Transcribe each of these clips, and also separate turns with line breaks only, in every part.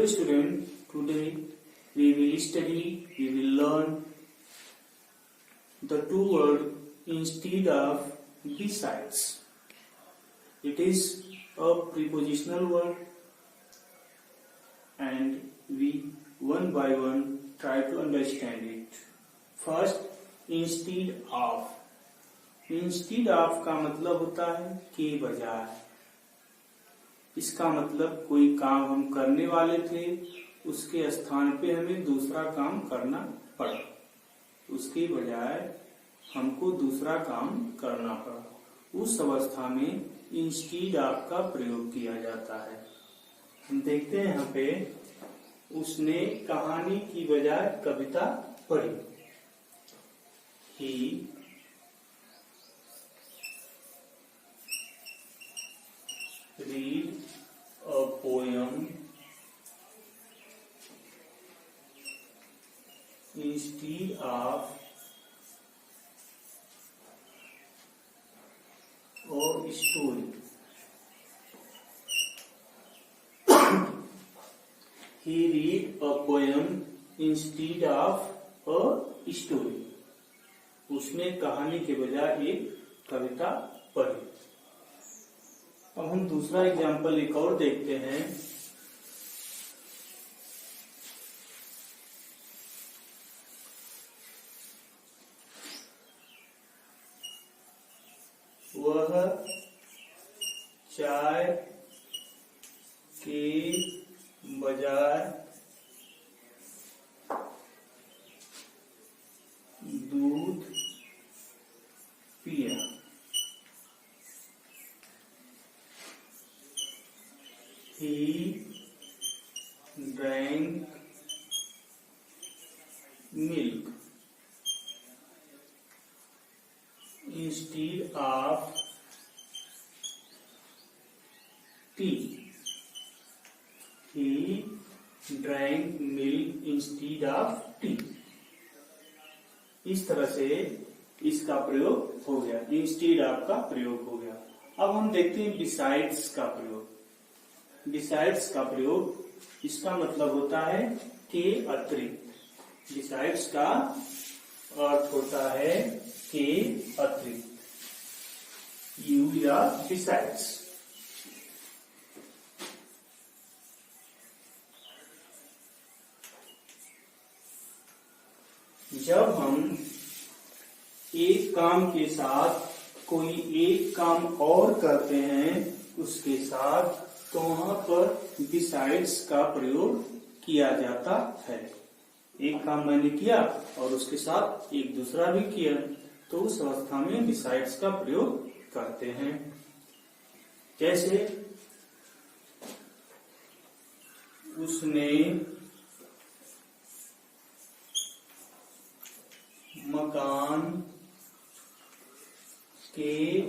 Hello student, today we will learn the two words instead of besides. It is a prepositional word and we one by one try to understand it. First, instead of. Instead of का मतलब होता है के बजाय। इसका मतलब कोई काम हम करने वाले थे, उसके स्थान पे हमें दूसरा काम करना पड़ा, उसके बजाय हमको दूसरा काम करना पड़ा। उस अवस्था में इंस्टीड ऑफ का प्रयोग किया जाता है। हम देखते हैं यहाँ पे, उसने कहानी की बजाय कविता पढ़ी। ही read a poem instead of a story. He read a poem instead of a story. उसने कहानी के बजाय एक कविता पढ़ी। अब हम दूसरा एग्जाम्पल एक और देखते हैं। वह चाय के बजाय दूध पिया। He drank milk instead of tea. He drank milk instead of tea. इस तरह से इसका प्रयोग हो गया, इंस्टीड ऑफ का प्रयोग हो गया। अब हम देखते हैं बिसाइड्स का प्रयोग। बिसाइड्स का प्रयोग, इसका मतलब होता है के अतिरिक्त। बिसाइड्स का अर्थ होता है के अतिरिक्त, यू या बिसाइड्स। जब हम एक काम के साथ कोई एक काम और करते हैं उसके साथ, तो वहां पर बिसाइड्स का प्रयोग किया जाता है। एक काम मैंने किया और उसके साथ एक दूसरा भी किया, तो उस अवस्था में बिसाइड्स का प्रयोग करते हैं। जैसे उसने मकान के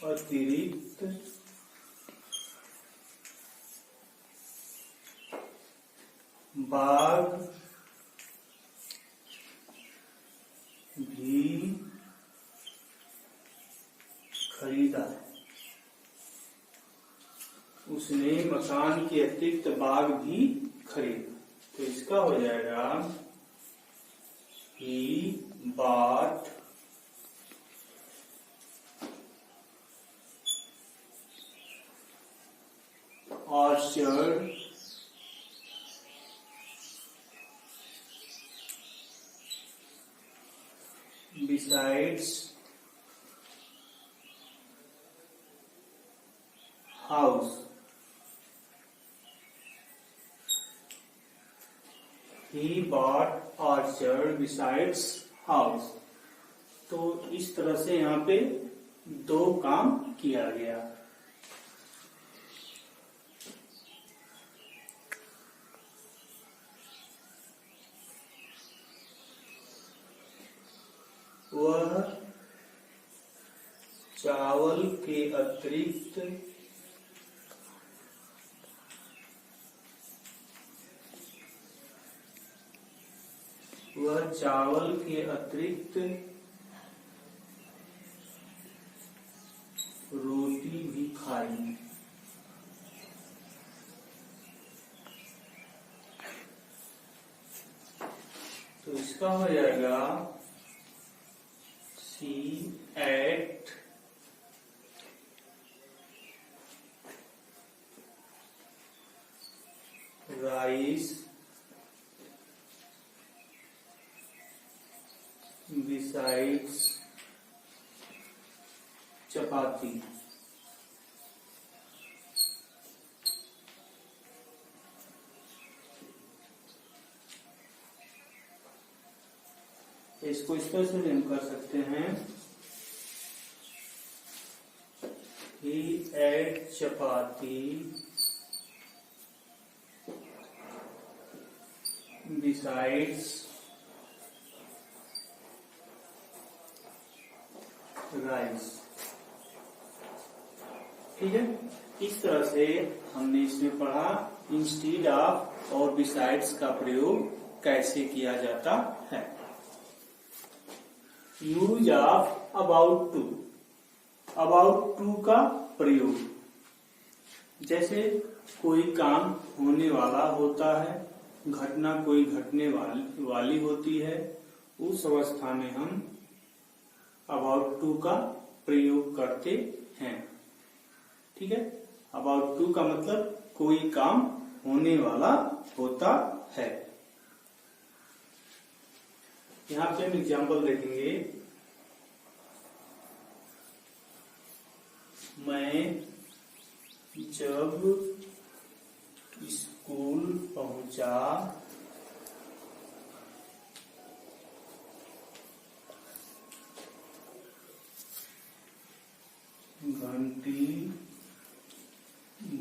अतिरिक्त बाग भी खरीदा। उसने मकान के अतिरिक्त बाग भी खरीदा, तो इसका हो जाएगा he bought orchard besides house. He bought orchard besides house. तो इस तरह से यहाँ पे दो काम किया गया। वह चावल के अतिरिक्त रोटी भी खाई। इसका हो जाएगा शी एट राइस बिसाइड्स चपाती। इसको इस तरह से हम कर सकते हैं, ही एट चपाती बिसाइड्स राइस। ठीक है, इस तरह से हमने इसमें पढ़ा इंस्टीड ऑफ और बिसाइड्स का प्रयोग कैसे किया जाता है। Use of about to. About to का प्रयोग, जैसे कोई काम होने वाला होता है, घटना कोई घटने वाली होती है, उस अवस्था में हम अबाउट टू का प्रयोग करते हैं। ठीक है, अबाउट टू का मतलब कोई काम होने वाला होता है। यहाँ पे हम एग्जाम्पल देखेंगे। मैं जब स्कूल पहुंचा घंटी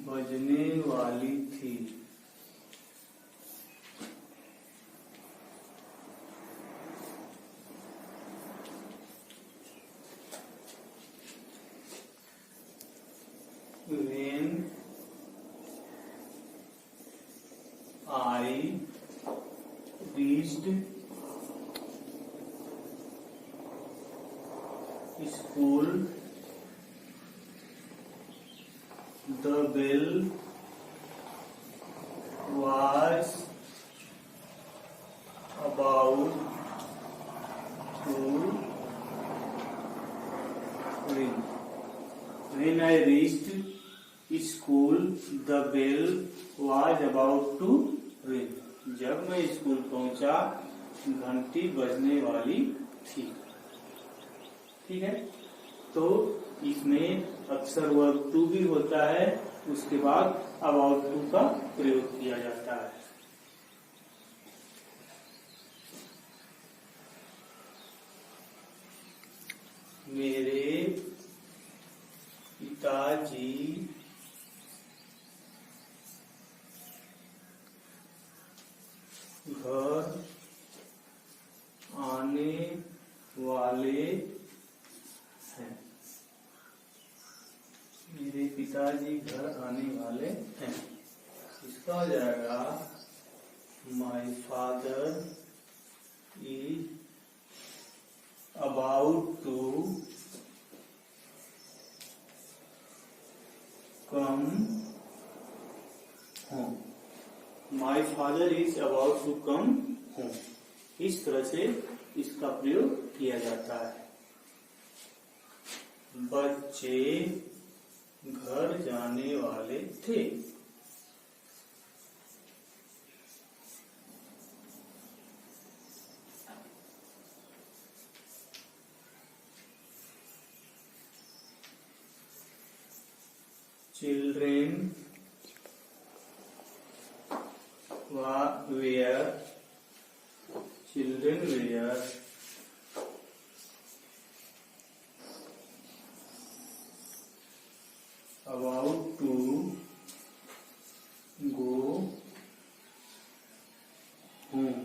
बजने वाली थी। When I reached school, the bell was about to ring. When I reached school, the bell was about to ring. जब मैं स्कूल पहुंचा घंटी बजने वाली थी। ठीक है, तो इसमें अक्सर वर्ब टू भी होता है, उसके बाद अबाउट टू का प्रयोग किया जाता है। मेरे पिताजी घर आने वाले हैं। मेरे पिताजी घर आने वाले हैं। इसका हो जाएगा my father is about to come home. My father is about to come home. इस तरह से इसका प्रयोग किया जाता है। बच्चे घर जाने वाले थे। Children were about to go home.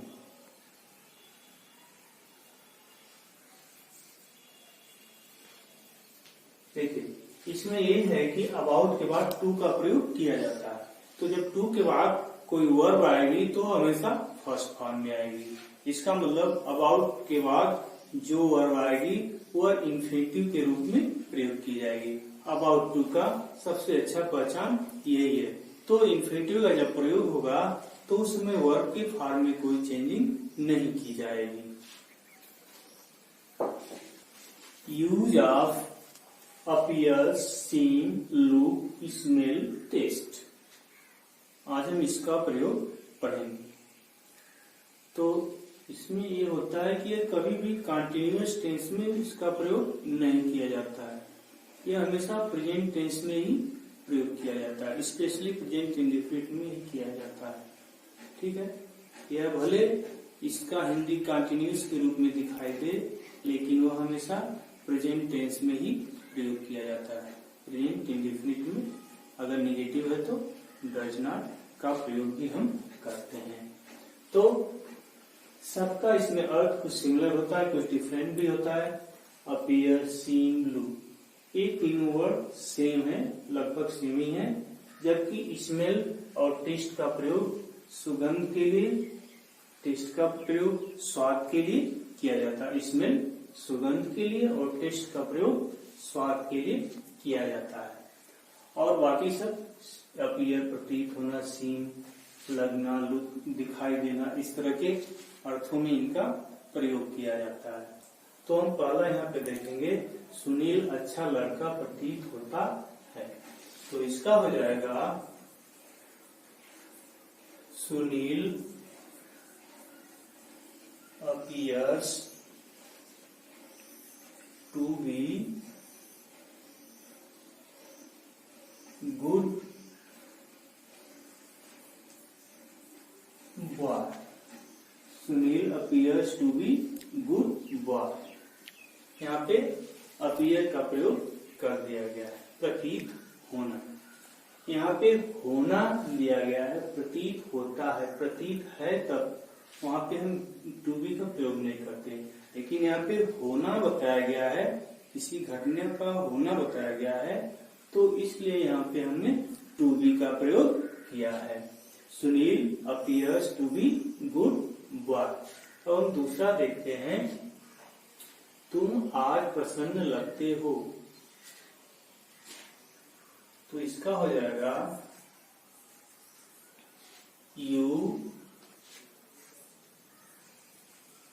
देखिए, इसमें ये है कि अबाउट के बाद टू का प्रयोग किया जाता है। तो जब टू के बाद कोई वर्ब आएगी तो हमेशा फर्स्ट फॉर्म में आएगी। इसका मतलब अबाउट के बाद जो वर्ब आएगी वह इन्फिनिटिव के रूप में प्रयोग की जाएगी। अबाउट टू का सबसे अच्छा पहचान यही है। तो इन्फिनिटिव का जब प्रयोग होगा तो उसमें वर्ब के फॉर्म में कोई चेंजिंग नहीं की जाएगी। Use of appear, seem, look, smell, taste. आज हम इसका प्रयोग पढ़ेंगे। तो इसमें ये होता है कि कभी भी कंटिन्यूअस टेंस में इसका प्रयोग नहीं किया जाता है, यह हमेशा प्रेजेंट टेंस में ही प्रयोग किया जाता है, स्पेशली प्रेजेंट इंडेफिनिट में ही किया जाता है। ठीक है, यह भले इसका हिंदी कंटिन्यूअस के रूप में दिखाई दे, लेकिन वह हमेशा प्रेजेंट टेंस में ही प्रयोग किया जाता है। प्रेजेंट इंडेफिनिट में अगर निगेटिव है तो डज नॉट का प्रयोग भी हम करते हैं। तो सबका इसमें अर्थ कुछ सिमिलर होता है, कुछ डिफरेंट भी होता है। अपीयर, सीम, लुक, ये तीनों वर्ड सेम है, लगभग सेम ही है। जबकि स्मेल और टेस्ट का प्रयोग सुगंध के लिए, टेस्ट का प्रयोग स्वाद के लिए किया जाता है। स्मेल सुगंध के लिए और टेस्ट का प्रयोग स्वाद के लिए किया जाता है। और बाकी सब अपीयर प्रतीत होना, सीम लगना, लुक दिखाई देना, इस तरह के अर्थों में इनका प्रयोग किया जाता है। तो हम पहला यहाँ पे देखेंगे, सुनील अच्छा लड़का प्रतीत होता है। तो इसका हो जाएगा Sunil appears to be good boy। Sunil appears to be good boy। यहाँ पे appear का प्रयोग कर दिया गया है, प्रतीत होना। यहाँ पे होना दिया गया है, प्रतीत होता है, प्रतीत है तब वहां पे हम टू बी का प्रयोग नहीं करते। लेकिन यहाँ पे होना बताया गया है, किसी घटना का होना बताया गया है, तो इसलिए यहाँ पे हमने टू बी का प्रयोग किया है। Sunil appears to be good boy. तो हम दूसरा देखते हैं, तुम आज प्रसन्न लगते हो। तो इसका हो जाएगा you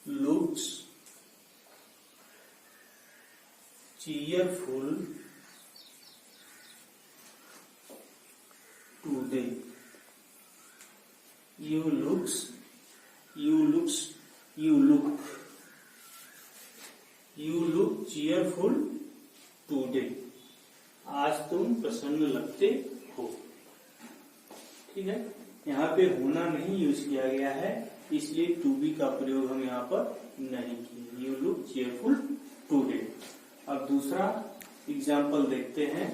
looks cheerful today। You look cheerful today। आज तुम प्रसन्न लगते हो। ठीक है, यहाँ पे होना नहीं यूज किया गया है, इसलिए टू बी का प्रयोग हम यहाँ पर नहीं किए। You look cheerful today. अब दूसरा एग्जाम्पल देखते हैं।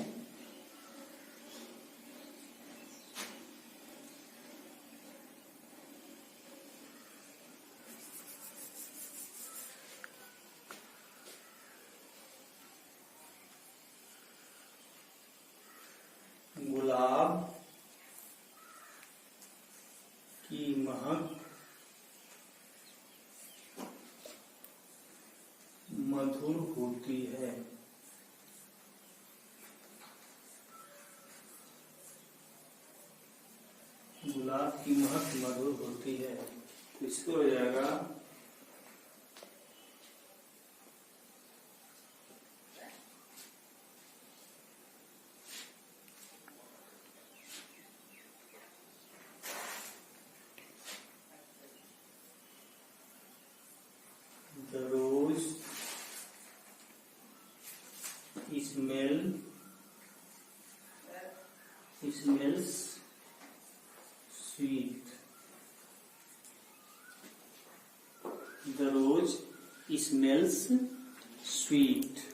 गुलाब की महक मधुर होती है। गुलाब की महक मधुर होती है। इसको हो जाएगा the rose smells sweet। The rose smells sweet।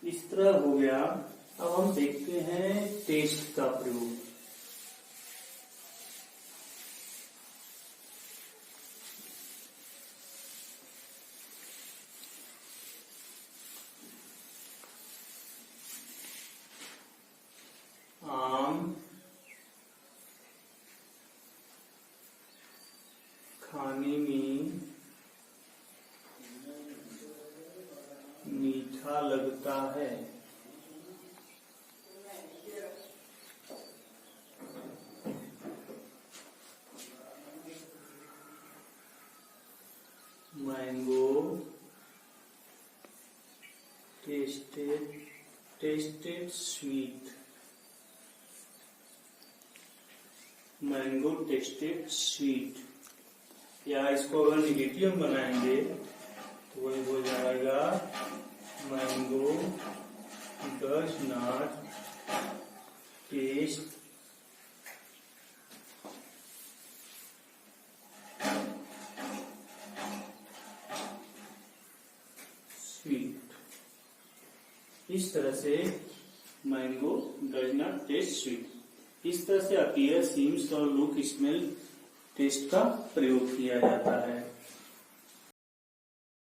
इस तरह हो गया। अब हम देखते हैं टेस्ट का प्रयोग। आम खाने में मीठा लगता है। Mango tested sweet, mango tested sweet. या इसको अगर निगेटिव बनाएंगे तो वही हो जाएगा mango does not test sweet. इस तरह से mango does not test sweet, इस तरह से अपीयर, सीम्स और लुक, स्मेल, टेस्ट का प्रयोग किया जाता है।